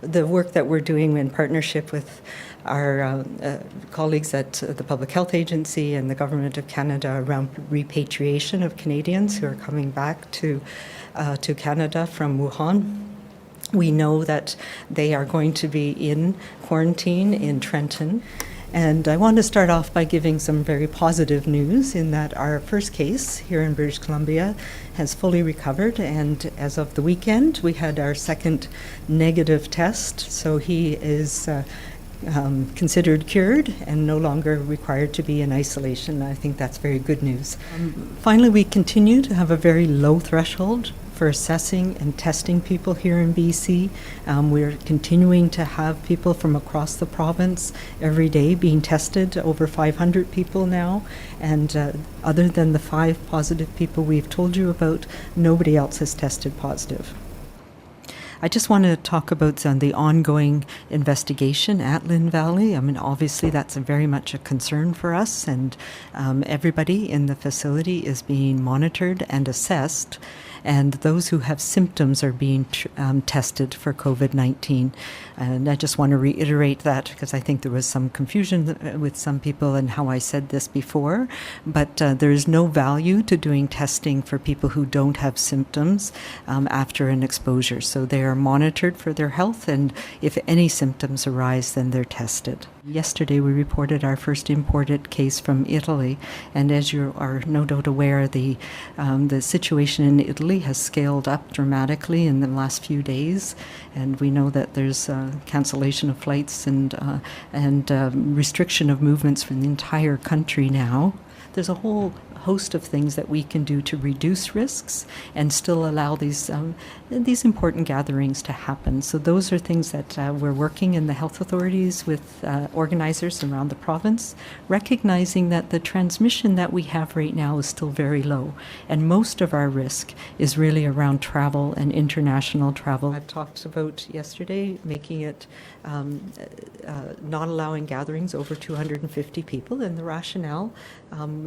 The work that we're doing in partnership with our colleagues at the Public Health Agency and the Government of Canada around repatriation of Canadians who are coming back to Canada from Wuhan. We know that they are going to be in quarantine in Trenton. And I want to start off by giving some very positive news in that our first case here in British Columbia has fully recovered, and as of the weekend we had our second negative test, so he is considered cured and no longer required to be in isolation. I think that's very good news. Finally, we continue to have a very low threshold for assessing and testing people here in BC. We're continuing to have people from across the province every day being tested, over 500 people now, and other than the 5 positive people we've told you about, nobody else has tested positive. I just want to talk about the ongoing investigation at Lynn Valley. I mean, obviously that's very much a concern for us, and everybody in the facility is being monitored and assessed, and those who have symptoms are being tested for COVID-19. And I just want to reiterate that because I think there was some confusion with some people in how I said this before, but there is no value to doing testing for people who don't have symptoms after an exposure. So they are monitored for their health, and if any symptoms arise, then they're tested. Yesterday we reported our first imported case from Italy, and as you are no doubt aware, the situation in Italy has scaled up dramatically in the last few days, and we know that there's cancellation of flights and restriction of movements from the entire country now. There's a whole host of things that we can do to reduce risks and still allow these important gatherings to happen. So those are things that we're working in the health authorities with organizers around the province, recognizing that the transmission that we have right now is still very low, and most of our risk is really around travel and international travel. I've talked about yesterday making it not allowing gatherings over 250 people, and the rationale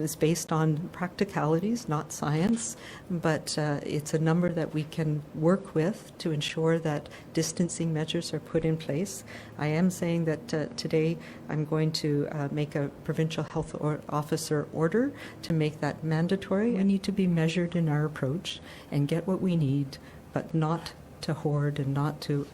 is based on practicalities, not science, but it's a number that we can work with to ensure that distancing measures are put in place. I am saying that today I'm going to make a provincial health officer order to make that mandatory. We need to be measured in our approach and get what we need, but not to hoard and not to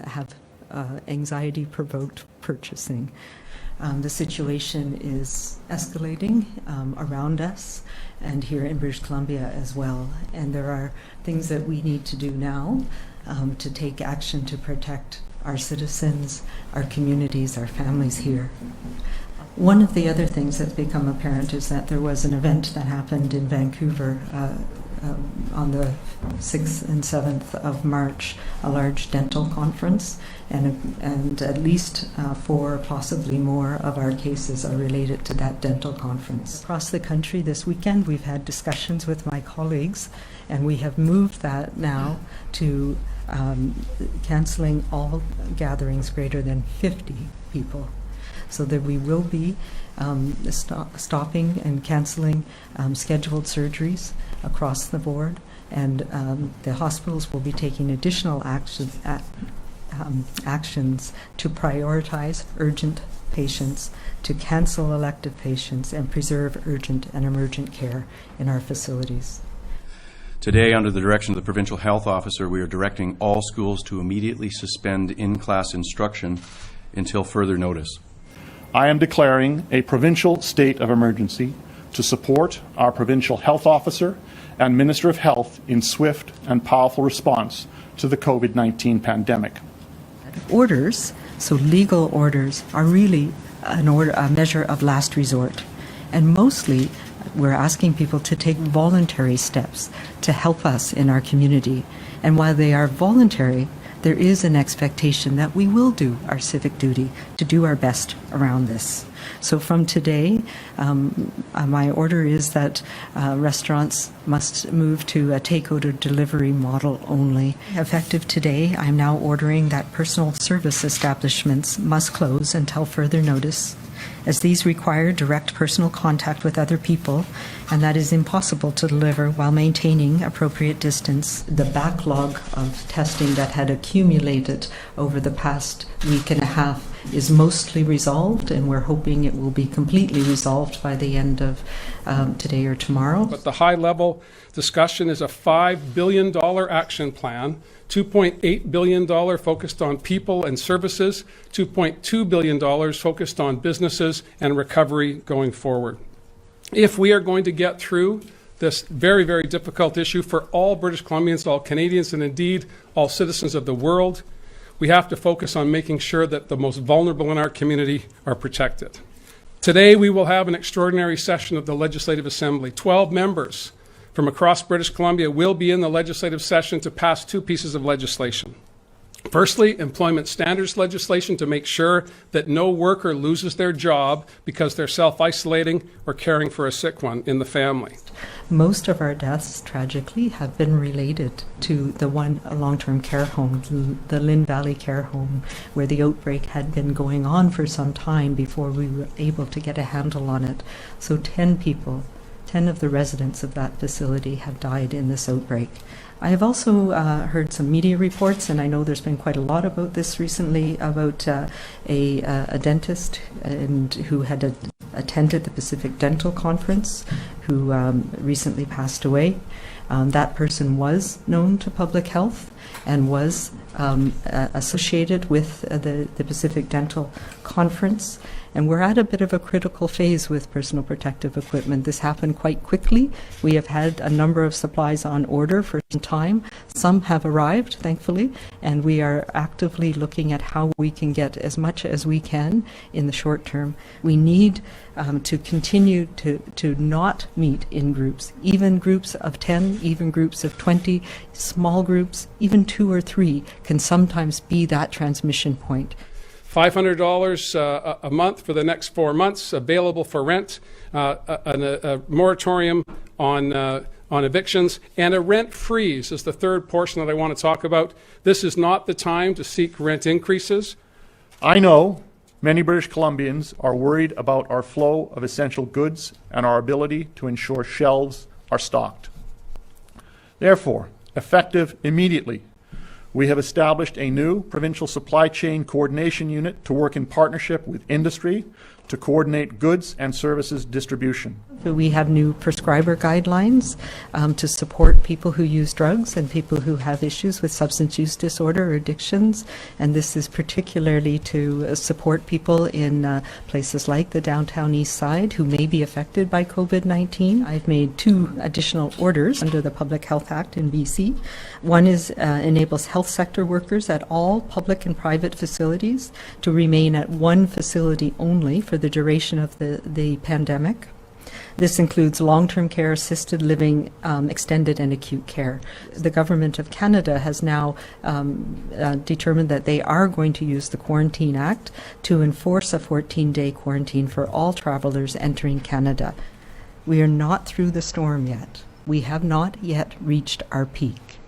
have anxiety-provoked purchasing. The situation is escalating around us and here in British Columbia as well. And there are things that we need to do now to take action to protect our citizens, our communities, our families here. One of the other things that's become apparent is that there was an event that happened in Vancouver on the 6th and 7th of March, a large dental conference, and at least 4, possibly more, of our cases are related to that dental conference. Across the country this weekend, we've had discussions with my colleagues, and we have moved that now to canceling all gatherings greater than 50 people, so that we will be stopping and canceling scheduled surgeries across the board, and the hospitals will be taking additional actions to prioritize urgent patients, to cancel elective patients, and preserve urgent and emergent care in our facilities. Today, under the direction of the Provincial Health Officer, we are directing all schools to immediately suspend in-class instruction until further notice. I am declaring a provincial state of emergency to support our Provincial Health Officer and Minister of Health in swift and powerful response to the COVID-19 pandemic. Orders, so legal orders, are really a measure of last resort. And mostly, we're asking people to take voluntary steps to help us in our community. And while they are voluntary, there is an expectation that we will do our civic duty to do our best around this. So from today, my order is that restaurants must move to a takeout or delivery model only. Effective today, I'm now ordering that personal service establishments must close until further notice, as these require direct personal contact with other people, and that is impossible to deliver while maintaining appropriate distance. The backlog of testing that had accumulated over the past week and a half is mostly resolved, and we're hoping it will be completely resolved by the end of today or tomorrow. But the high-level discussion is a $5 billion action plan, $2.8 billion focused on people and services, $2.2 billion focused on businesses and recovery going forward. If we are going to get through this very, very difficult issue for all British Columbians, all Canadians, and indeed all citizens of the world, we have to focus on making sure that the most vulnerable in our community are protected. Today, we will have an extraordinary session of the Legislative Assembly. 12 members from across British Columbia will be in the legislative session to pass two pieces of legislation. Firstly, employment standards legislation to make sure that no worker loses their job because they're self-isolating or caring for a sick one in the family. Most of our deaths, tragically, have been related to the one long-term care home, the Lynn Valley Care Home, where the outbreak had been going on for some time before we were able to get a handle on it. So 10 of the residents of that facility have died in this outbreak. I have also heard some media reports, and I know there's been quite a lot about this recently, about a dentist who had attended the Pacific Dental Conference, who recently passed away. That person was known to public health and was associated with the Pacific Dental Conference. And we're at a bit of a critical phase with personal protective equipment. This happened quite quickly. We have had a number of supplies on order for some time. Some have arrived, thankfully, and we are actively looking at how we can get as much as we can in the short term. We need to continue to not meet in groups, even groups of 10, even groups of 20, small groups, even 2 or 3 can sometimes be that transmission point. $500 a month for the next 4 months, available for rent, a moratorium on evictions, and a rent freeze is the third portion that I want to talk about. This is not the time to seek rent increases. I know many British Columbians are worried about our flow of essential goods and our ability to ensure shelves are stocked. Therefore, effective immediately, we have established a new provincial supply chain coordination unit to work in partnership with industry to coordinate goods and services distribution. We have new prescriber guidelines to support people who use drugs and people who have issues with substance use disorder or addictions, and this is particularly to support people in places like the downtown east side who may be affected by COVID-19. I've made 2 additional orders under the Public Health Act in BC. One is enables health sector workers at all public and private facilities to remain at one facility only for the duration of the pandemic. This includes long-term care, assisted living, extended and acute care. The Government of Canada has now determined that they are going to use the Quarantine Act to enforce a 14-day quarantine for all travelers entering Canada. We are not through the storm yet. We have not yet reached our peak.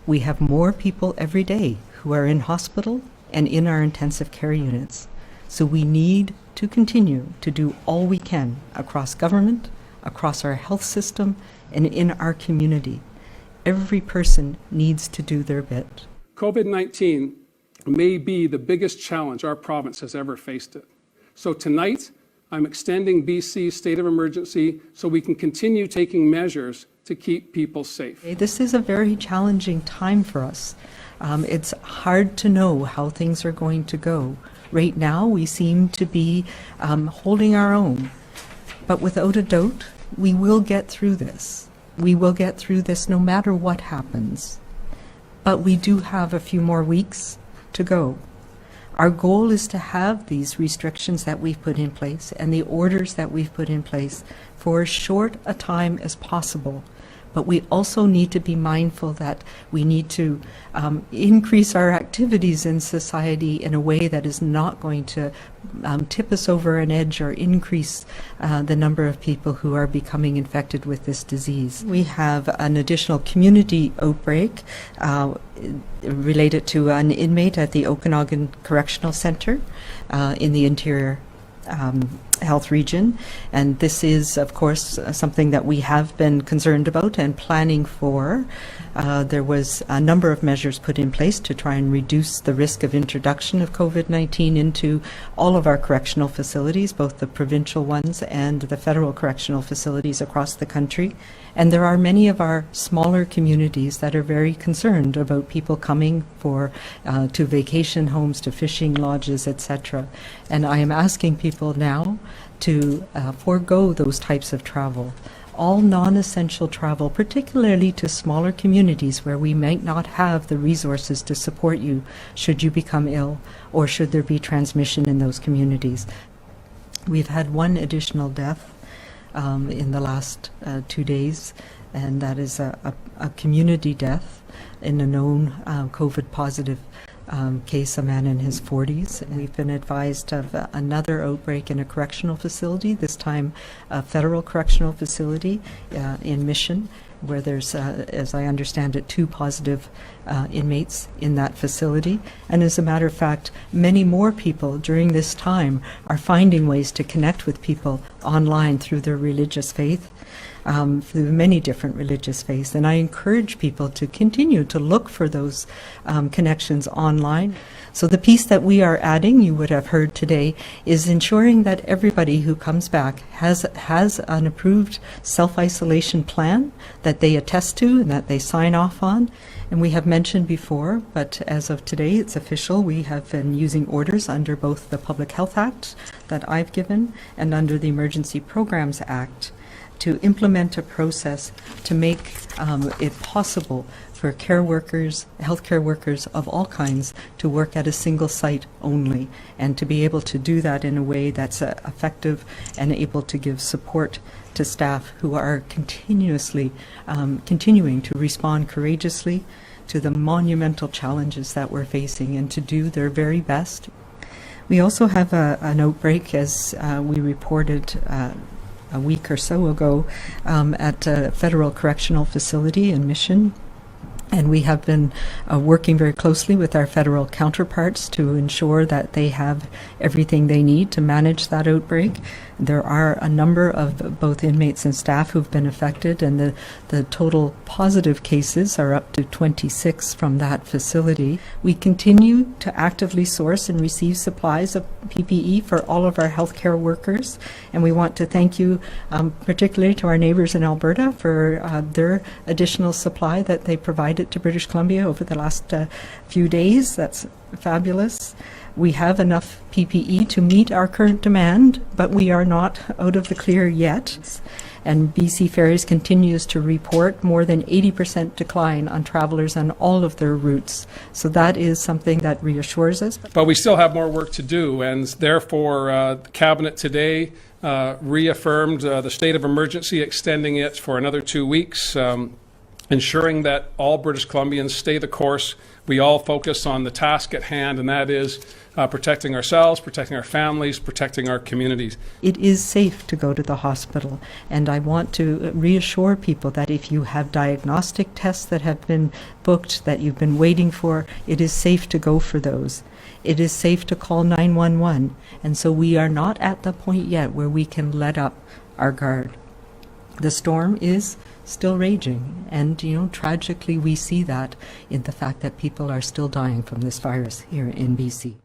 We have more people every day who are in hospital and in our intensive care units. So we need to continue to do all we can across government, across our health system, and in our community. Every person needs to do their bit. COVID-19 may be the biggest challenge our province has ever faced it. So tonight, I'm extending BC's state of emergency so we can continue taking measures to keep people safe. This is a very challenging time for us. It's hard to know how things are going to go. Right now, we seem to be holding our own. But without a doubt, We will get through this. We will get through this no matter what happens. But we do have a few more weeks to go. Our goal is to have these restrictions that we've put in place and the orders that we've put in place for as short a time as possible. But we also need to be mindful that we need to increase our activities in society in a way that is not going to tip us over an edge or increase the number of people who are becoming infected with this disease. We have an additional community outbreak related to an inmate at the Okanagan Correctional Centre in the Interior Health Region, and this is, of course, something that we have been concerned about and planning for. There was a number of measures put in place to try and reduce the risk of introduction of COVID-19 into all of our correctional facilities, both the provincial ones and the federal correctional facilities across the country. And there are many of our smaller communities that are very concerned about people coming to vacation homes, to fishing lodges, etc. And I am asking people now to forego those types of travel. All non-essential travel, particularly to smaller communities where we might not have the resources to support you should you become ill or should there be transmission in those communities. We've had one additional death in the last 2 days, and that is a community death in a known COVID positive case, a man in his 40s. And we've been advised of another outbreak in a correctional facility, this time a federal correctional facility in Mission, where there's, as I understand it, 2 positive inmates in that facility. And as a matter of fact, many more people during this time are finding ways to connect with people online through their religious faith. Through many different religious faiths. And I encourage people to continue to look for those connections online. So the piece that we are adding, you would have heard today, is ensuring that everybody who comes back has an approved self-isolation plan that they attest to and that they sign off on. And we have mentioned before, but as of today it's official, we have been using orders under both the Public Health Act that I've given and under the Emergency Programs Act to implement a process to make it possible for care workers, healthcare workers of all kinds to work at a single site only, and to be able to do that in a way that's effective and able to give support to staff who are continuing to respond courageously to the monumental challenges that we're facing and to do their very best. We also have an outbreak, as we reported a week or so ago at a federal correctional facility in Mission. And we have been working very closely with our federal counterparts to ensure that they have everything they need to manage that outbreak. There are a number of both inmates and staff who've been affected, and the total positive cases are up to 26 from that facility. We continue to actively source and receive supplies of PPE for all of our healthcare workers, and we want to thank you particularly to our neighbors in Alberta for their additional supply that they provided to British Columbia over the last few days. That's fabulous. We have enough PPE to meet our current demand, but we are not out of the clear yet. And BC Ferries continues to report more than 80% decline on travelers on all of their routes. So that is something that reassures us. But we still have more work to do, and therefore the Cabinet today reaffirmed the state of emergency, extending it for another 2 weeks, ensuring that all British Columbians stay the course. We all focus on the task at hand, and that is protecting ourselves, protecting our families, protecting our communities. It is safe to go to the hospital, and I want to reassure people that if you have diagnostic tests that have been booked, that you've been waiting for, it is safe to go for those. It is safe to call 911, and so we are not at the point yet where we can let up our guard. The storm is still raging, and tragically we see that in the fact that people are still dying from this virus here in BC.